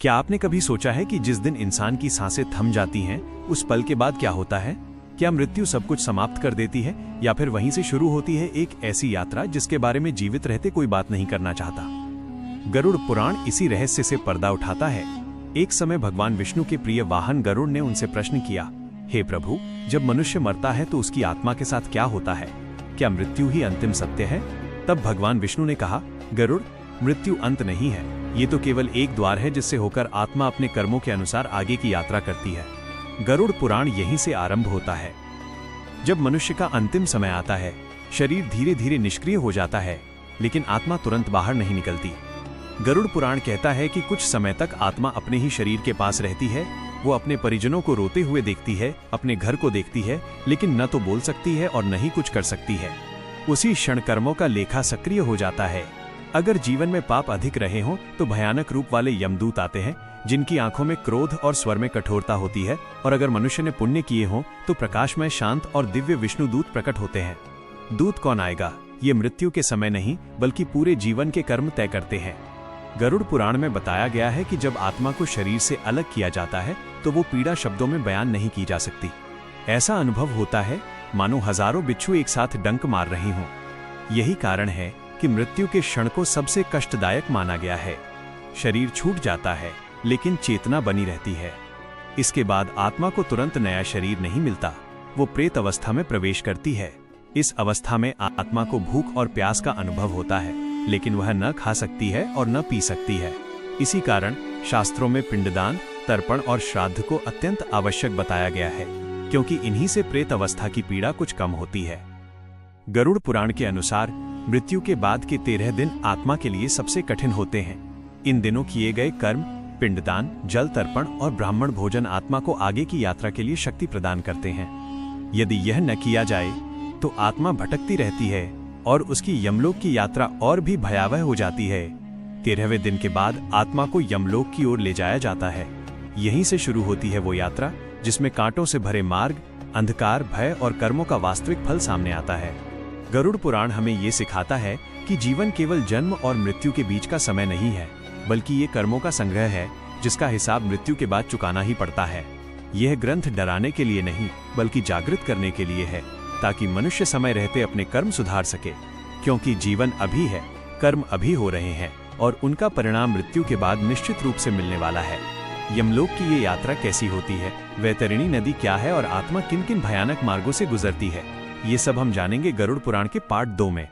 क्या आपने कभी सोचा है कि जिस दिन इंसान की सांसें थम जाती हैं, उस पल के बाद क्या होता है? क्या मृत्यु सब कुछ समाप्त कर देती है या फिर वहीं से शुरू होती है एक ऐसी यात्रा जिसके बारे में जीवित रहते कोई बात नहीं करना चाहता? गरुड़ पुराण इसी रहस्य से पर्दा उठाता है। एक समय भगवान विष्णु के प्रिय वाहन गरुड़ ने उनसे प्रश्न किया, हे प्रभु, जब मनुष्य मरता है तो उसकी आत्मा के साथ क्या होता है? क्या मृत्यु ही अंतिम सत्य है? तब भगवान विष्णु ने कहा, गरुड़, मृत्यु अंत नहीं है, ये तो केवल एक द्वार है जिससे होकर आत्मा अपने कर्मों के अनुसार आगे की यात्रा करती है। गरुड़ पुराण यहीं से आरंभ होता है। जब मनुष्य का अंतिम समय आता है, शरीर धीरे धीरे निष्क्रिय हो जाता है, लेकिन आत्मा तुरंत बाहर नहीं निकलती। गरुड़ पुराण कहता है कि कुछ समय तक आत्मा अपने ही शरीर के पास रहती है। वो अपने परिजनों को रोते हुए देखती है, अपने घर को देखती है, लेकिन न तो बोल सकती है और न ही कुछ कर सकती है। उसी क्षण कर्मों का लेखा सक्रिय हो जाता है। अगर जीवन में पाप अधिक रहे हों तो भयानक रूप वाले यमदूत आते हैं, जिनकी आंखों में क्रोध और स्वर में कठोरता होती है, और अगर मनुष्य ने पुण्य किए हों तो प्रकाशमय, शांत और दिव्य विष्णुदूत प्रकट होते हैं। दूत कौन आएगा? ये मृत्यु के समय नहीं, बल्कि पूरे जीवन के कर्म तय करते हैं। गरुड़ पुराण में बताया गया है कि जब आत्मा को शरीर से अलग किया जाता है तो वो पीड़ा शब्दों में बयान नहीं की जा सकती। ऐसा अनुभव होता है मानो हजारों बिच्छू एक साथ डंक मार रही हों। यही कारण है कि मृत्यु के क्षण को सबसे कष्टदायक माना गया है। शरीर छूट जाता है, लेकिन चेतना बनी रहती है। इसके बाद आत्मा को तुरंत नया शरीर नहीं मिलता, वो प्रेत अवस्था में प्रवेश करती है। इस अवस्था में आत्मा को भूख और प्यास का अनुभव होता है, लेकिन वह न खा सकती है और न पी सकती है। इसी कारण शास्त्रों में पिंडदान, तर्पण और श्राद्ध को अत्यंत आवश्यक बताया गया है, क्योंकि इन्हीं से प्रेत अवस्था की पीड़ा कुछ कम होती है। गरुड़ पुराण के अनुसार मृत्यु के बाद के 13 दिन आत्मा के लिए सबसे कठिन होते हैं। इन दिनों किए गए कर्म, पिंडदान, जल तर्पण और ब्राह्मण भोजन आत्मा को आगे की यात्रा के लिए शक्ति प्रदान करते हैं। यदि यह न किया जाए तो आत्मा भटकती रहती है और उसकी यमलोक की यात्रा और भी भयावह हो जाती है। 13वें दिन के बाद आत्मा को यमलोक की ओर ले जाया जाता है। यहीं से शुरू होती है वो यात्रा जिसमें कांटों से भरे मार्ग, अंधकार, भय और कर्मों का वास्तविक फल सामने आता है। गरुड़ पुराण हमें ये सिखाता है कि जीवन केवल जन्म और मृत्यु के बीच का समय नहीं है, बल्कि ये कर्मों का संग्रह है जिसका हिसाब मृत्यु के बाद चुकाना ही पड़ता है। यह ग्रंथ डराने के लिए नहीं, बल्कि जागृत करने के लिए है, ताकि मनुष्य समय रहते अपने कर्म सुधार सके। क्योंकि जीवन अभी है, कर्म अभी हो रहे हैं और उनका परिणाम मृत्यु के बाद निश्चित रूप से मिलने वाला है। यमलोक की ये यात्रा कैसी होती है, वैतरणी नदी क्या है और आत्मा किन किन भयानक मार्गों से गुजरती है, ये सब हम जानेंगे गरुड़ पुराण के पार्ट 2 में।